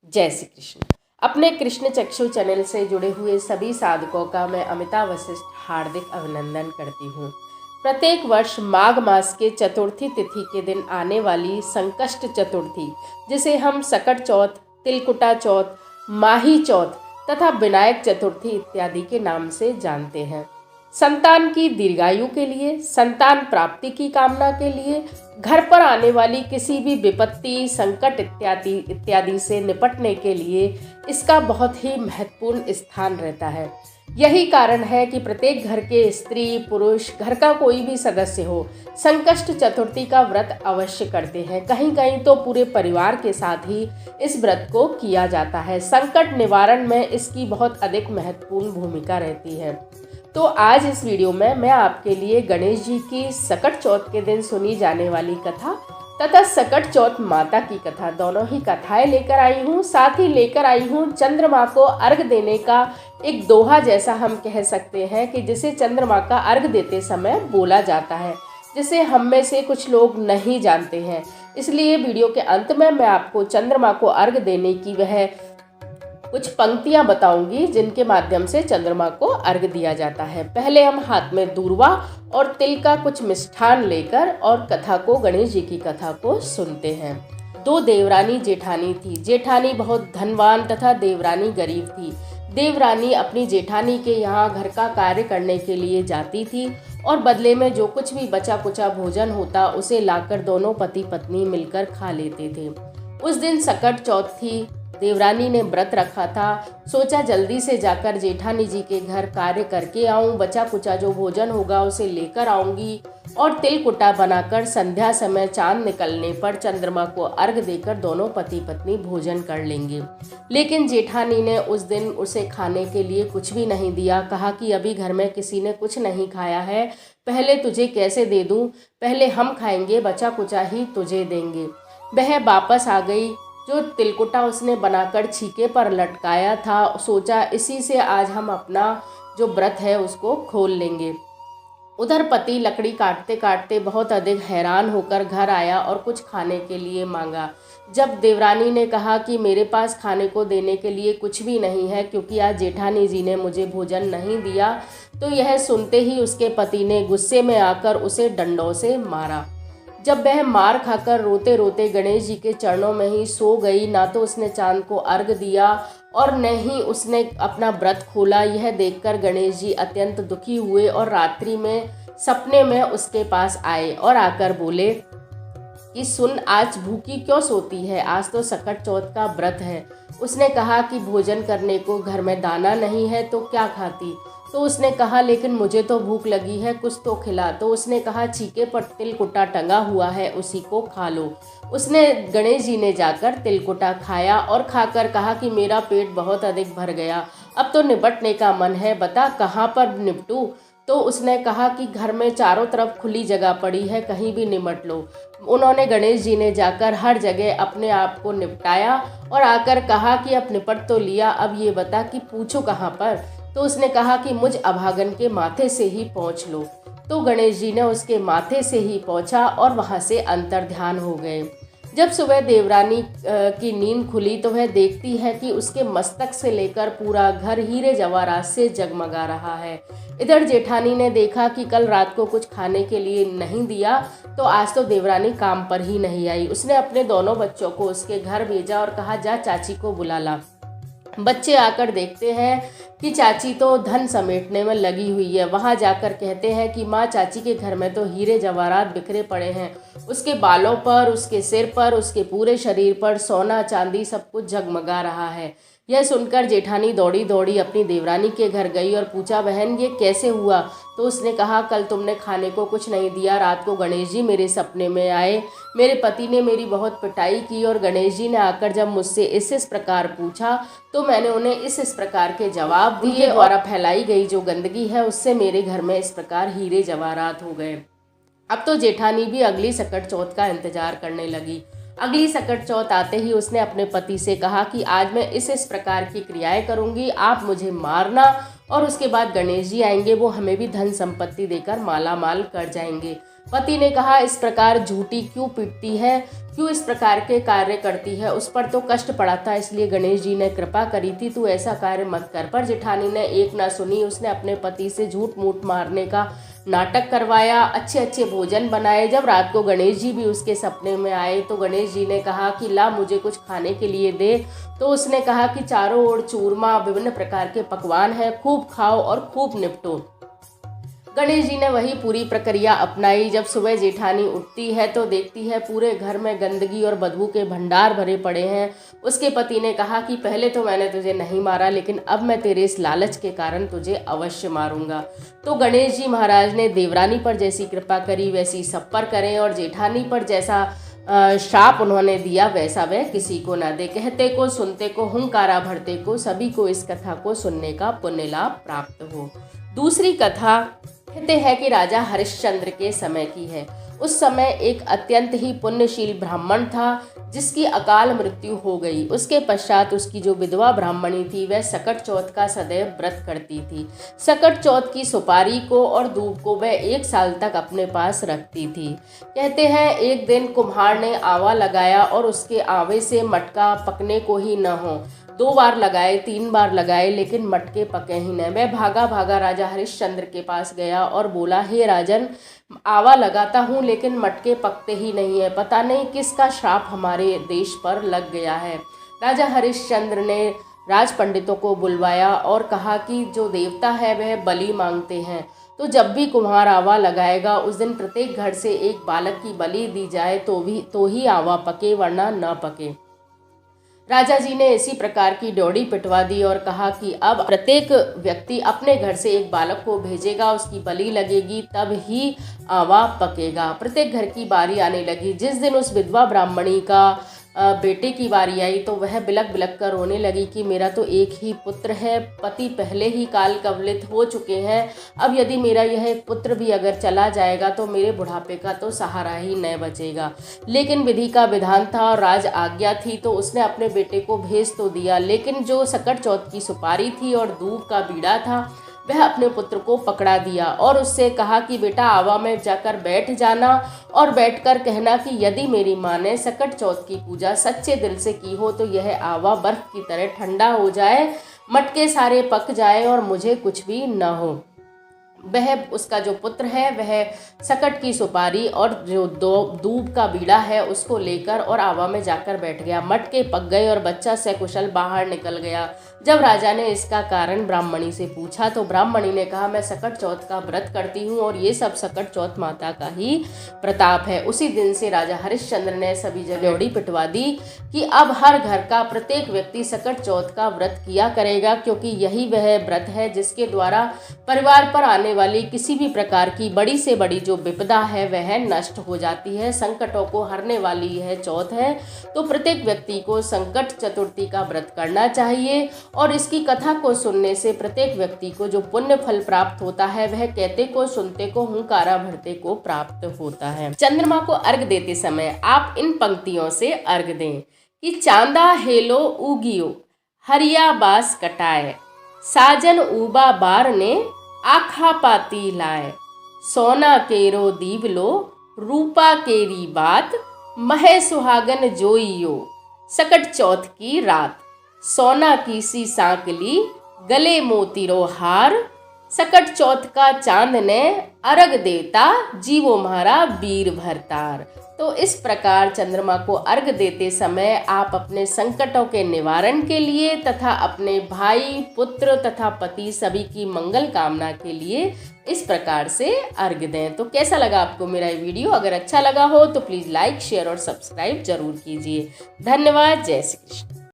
जय श्री कृष्ण। अपने कृष्ण चक्षु चैनल से जुड़े हुए सभी साधकों का मैं अमिता वशिष्ठ हार्दिक अभिनंदन करती हूँ। प्रत्येक वर्ष माघ मास के चतुर्थी तिथि के दिन आने वाली संकष्ट चतुर्थी, जिसे हम सकट चौथ, तिलकुटा चौथ, माही चौथ तथा विनायक चतुर्थी इत्यादि के नाम से जानते हैं, संतान की दीर्घायु के लिए, संतान प्राप्ति की कामना के लिए, घर पर आने वाली किसी भी विपत्ति, संकट इत्यादि इत्यादि से निपटने के लिए इसका बहुत ही महत्वपूर्ण स्थान रहता है। यही कारण है कि प्रत्येक घर के स्त्री पुरुष, घर का कोई भी सदस्य हो, संकष्ट चतुर्थी का व्रत अवश्य करते हैं। कहीं कहीं तो पूरे परिवार के साथ ही इस व्रत को किया जाता है। संकट निवारण में इसकी बहुत अधिक महत्वपूर्ण भूमिका रहती है। तो आज इस वीडियो में मैं आपके लिए गणेश जी की सकट चौथ के दिन सुनी जाने वाली कथा तथा सकट चौथ माता की कथा, दोनों ही कथाएं लेकर आई हूँ। साथ ही लेकर आई हूँ चंद्रमा को अर्घ देने का एक दोहा, जैसा हम कह सकते हैं कि जिसे चंद्रमा का अर्घ देते समय बोला जाता है, जिसे हम में से कुछ लोग नहीं जानते हैं। इसलिए वीडियो के अंत में मैं आपको चंद्रमा को अर्घ देने की वह कुछ पंक्तियां बताऊंगी जिनके माध्यम से चंद्रमा को अर्घ दिया जाता है। पहले हम हाथ में दूर्वा और तिल का कुछ मिष्ठान लेकर और कथा को, गणेश जी की कथा को सुनते हैं। दो देवरानी जेठानी थी। जेठानी बहुत धनवान तथा देवरानी गरीब थी। देवरानी अपनी जेठानी के यहाँ घर का कार्य करने के लिए जाती थी और बदले में जो कुछ भी बचा कुचा भोजन होता उसे लाकर दोनों पति पत्नी मिलकर खा लेते थे। उस दिन सकट चौथ थी। देवरानी ने व्रत रखा था। सोचा जल्दी से जाकर जेठानी जी के घर कार्य करके आऊं, बचा कुचा जो भोजन होगा उसे लेकर आऊंगी और तिल कुटा बनाकर संध्या समय चांद निकलने पर चंद्रमा को अर्घ देकर दोनों पति पत्नी भोजन कर लेंगे। लेकिन जेठानी ने उस दिन उसे खाने के लिए कुछ भी नहीं दिया। कहा कि अभी घर में किसी ने कुछ नहीं खाया है, पहले तुझे कैसे दे दूं, पहले हम खाएंगे, बचा कुचा ही तुझे देंगे। वह वापस आ गई। जो तिलकुटा उसने बनाकर छीके पर लटकाया था, सोचा इसी से आज हम अपना जो व्रत है उसको खोल लेंगे। उधर पति लकड़ी काटते काटते बहुत अधिक हैरान होकर घर आया और कुछ खाने के लिए मांगा। जब देवरानी ने कहा कि मेरे पास खाने को देने के लिए कुछ भी नहीं है, क्योंकि आज जेठानी जी ने मुझे भोजन नहीं दिया, तो यह सुनते ही उसके पति ने गुस्से में आकर उसे डंडों से मारा। जब वह मार खाकर रोते रोते गणेश जी के चरणों में ही सो गई, ना तो उसने चांद को अर्घ दिया और न ही उसने अपना व्रत खोला। यह देखकर गणेश जी अत्यंत दुखी हुए और रात्रि में सपने में उसके पास आए और आकर बोले कि सुन, आज भूखी क्यों सोती है, आज तो सकट चौथ का व्रत है। उसने कहा कि भोजन करने को घर में दाना नहीं है तो क्या खाती। तो उसने कहा लेकिन मुझे तो भूख लगी है, कुछ तो खिला। तो उसने कहा छीके पर तिलकुटा टंगा हुआ है, उसी को खा लो। उसने, गणेश जी ने जाकर तिलकुटा खाया और खाकर कहा कि मेरा पेट बहुत अधिक भर गया, अब तो निपटने का मन है, बता कहाँ पर निपटूं। तो उसने कहा कि घर में चारों तरफ खुली जगह पड़ी है, कहीं भी निपट लो। उन्होंने, गणेश जी ने जाकर हर जगह अपने आप को निपटाया और आकर कहा कि अब निपट तो लिया, अब ये बता कि पूछो कहाँ पर। तो उसने कहा कि मुझ अभागन के माथे से ही पहुँच लो। तो गणेश जी ने उसके माथे से ही पहुँचा और वहाँ से अंतर्ध्यान हो गए। जब सुबह देवरानी की नींद खुली तो वह देखती है कि उसके मस्तक से लेकर पूरा घर हीरे जवाहरात से जगमगा रहा है। इधर जेठानी ने देखा कि कल रात को कुछ खाने के लिए नहीं दिया, तो आज तो देवरानी काम पर ही नहीं आई। उसने अपने दोनों बच्चों को उसके घर भेजा और कहा जा चाची को बुला ला। बच्चे आकर देखते हैं कि चाची तो धन समेटने में लगी हुई है। वहां जाकर कहते हैं कि माँ, चाची के घर में तो हीरे जवाहरात बिखरे पड़े हैं। उसके बालों पर, उसके सिर पर, उसके पूरे शरीर पर सोना चांदी सब कुछ जगमगा रहा है। यह सुनकर जेठानी दौड़ी दौड़ी अपनी देवरानी के घर गई और पूछा, बहन ये कैसे हुआ। तो उसने कहा कल तुमने खाने को कुछ नहीं दिया, रात को गणेश जी मेरे सपने में आए, मेरे पति ने मेरी बहुत पिटाई की और गणेश जी ने आकर जब मुझसे इस प्रकार पूछा तो मैंने उन्हें इस प्रकार के जवाब दिए। द्वारा फैलाई गई जो गंदगी है उससे मेरे घर में इस प्रकार हीरे जवाहरात हो गए। अब तो जेठानी भी अगली सकट चौथ का इंतजार करने लगी। अगली सकट चौथ आते ही उसने अपने पति से कहा कि आज मैं इस प्रकार की क्रियाएं करूंगी, आप मुझे मारना, और उसके बाद गणेश जी आएंगे, वो हमें भी धन संपत्ति देकर माला माल कर जाएंगे। पति ने कहा, इस प्रकार झूठी क्यों पीटती है, क्यों इस प्रकार के कार्य करती है, उस पर तो कष्ट पड़ा था, इसलिए गणेश जी ने कृपा करी थी, तू ऐसा कार्य मत कर। पर जेठानी ने एक ना सुनी, उसने अपने पति से झूठ मूठ मारने का नाटक करवाया, अच्छे अच्छे भोजन बनाए। जब रात को गणेश जी भी उसके सपने में आए तो गणेश जी ने कहा कि ला मुझे कुछ खाने के लिए दे। तो उसने कहा कि चारों ओर चूरमा, विभिन्न प्रकार के पकवान हैं, खूब खाओ और खूब निपटो। गणेश जी ने वही पूरी प्रक्रिया अपनाई। जब सुबह जेठानी उठती है तो देखती है पूरे घर में गंदगी और बदबू के भंडार भरे पड़े हैं। उसके पति ने कहा कि पहले तो मैंने तुझे नहीं मारा, लेकिन अब मैं तेरे इस लालच के कारण तुझे अवश्य मारूंगा। तो गणेश जी महाराज ने देवरानी पर जैसी कृपा करी वैसी सब पर करें, और जेठानी पर जैसा श्राप उन्होंने दिया वैसा वह किसी को न दे। कहते को सुनते को हुंकारा भरते को, सभी को इस कथा को सुनने का पुण्य लाभ प्राप्त हो। दूसरी कथा कहते हैं कि राजा हरिश्चंद्र के समय की है। उस समय एक अत्यंत ही पुण्यशील ब्राह्मण था जिसकी अकाल मृत्यु हो गई। उसके पश्चात उसकी जो विधवा ब्राह्मणी थी वह सकट चौथ का सदैव व्रत करती थी। सकट चौथ की सुपारी को और दूब को वह 1 साल तक अपने पास रखती थी। कहते हैं एक दिन कुम्हार ने आवा लगाया और उसके आवे से मटका पकने को ही न हो। 2 बार लगाए, 3 बार लगाए, लेकिन मटके पके ही नहीं। वह भागा भागा राजा हरिश्चंद्र के पास गया और बोला, हे राजन, आवा लगाता हूँ लेकिन मटके पकते ही नहीं है, पता नहीं किसका श्राप हमारे देश पर लग गया है। राजा हरिश्चंद्र ने राज पंडितों को बुलवाया और कहा कि जो देवता है वह बलि मांगते हैं, तो जब भी कुम्हार आवा लगाएगा उस दिन प्रत्येक घर से एक बालक की बलि दी जाए तो ही आवा पके, वरना न पके। राजा जी ने इसी प्रकार की ड्योढ़ी पिटवा दी और कहा कि अब प्रत्येक व्यक्ति अपने घर से एक बालक को भेजेगा, उसकी बलि लगेगी, तब ही आवा पकेगा। प्रत्येक घर की बारी आने लगी। जिस दिन उस विधवा ब्राह्मणी का बेटे की बारी आई तो वह बिलक बिलक कर रोने लगी कि मेरा तो एक ही पुत्र है, पति पहले ही काल कवलित हो चुके हैं, अब यदि मेरा यह पुत्र भी अगर चला जाएगा तो मेरे बुढ़ापे का तो सहारा ही न बचेगा। लेकिन विधि का विधान था और राज आज्ञा थी, तो उसने अपने बेटे को भेज तो दिया, लेकिन जो सकट चौथ की सुपारी थी और दूब का बीड़ा था वह अपने पुत्र को पकड़ा दिया और उससे कहा कि बेटा आवा में जाकर बैठ जाना और बैठकर कहना कि यदि मेरी माँ ने सकट चौथ की पूजा सच्चे दिल से की हो तो यह आवा बर्फ की तरह ठंडा हो जाए, मटके सारे पक जाए और मुझे कुछ भी न हो। वह उसका जो पुत्र है वह सकट की सुपारी और जो दूब का बीड़ा है उसको लेकर और आवा में जाकर बैठ गया। मटके पक गए और बच्चा सकुशल बाहर निकल गया। जब राजा ने इसका कारण ब्राह्मणी से पूछा तो ब्राह्मणी ने कहा, मैं सकट चौथ का व्रत करती हूँ और ये सब सकट चौथ माता का ही प्रताप है। उसी दिन से राजा हरिश्चंद्र ने सभी जगह ड्योढ़ी पिटवा दी कि अब हर घर का प्रत्येक व्यक्ति सकट चौथ का व्रत किया करेगा, क्योंकि यही वह व्रत है जिसके द्वारा परिवार पर आने वाली किसी भी प्रकार की बड़ी से बड़ी जो विपदा है वह नष्ट हो जाती है। संकटों को हरने वाली यह चौथ है, तो प्रत्येक व्यक्ति को संकट चतुर्थी का व्रत करना चाहिए और इसकी कथा को सुनने से प्रत्येक व्यक्ति को जो पुण्य फल प्राप्त होता है वह कहते को सुनते को हुंकारा भरते को प्राप्त होता है। चंद्रमा को अर्घ देते समय आप इन पंक्तियों से अर्घ दें कि चांदा हेलो उगियो, हरिया बास कटाए, साजन ऊबा बार ने आखा पाती लाए, सोना केरो दीवलो, रूपा केरी बात, महे सुहागन जोइयो, सकट चौथ की रात, सोना की सी सांकली, गले मोतीरो हार, सकट चौथ का चांद ने अर्घ देता, जीवो म्हारा वीर भरतार। तो इस प्रकार चंद्रमा को अर्घ देते समय आप अपने संकटों के निवारण के लिए तथा अपने भाई, पुत्र तथा पति सभी की मंगल कामना के लिए इस प्रकार से अर्घ दें। तो कैसा लगा आपको मेरा ये वीडियो? अगर अच्छा लगा हो तो प्लीज़ लाइक, शेयर और सब्सक्राइब जरूर कीजिए। धन्यवाद। जय श्री कृष्ण।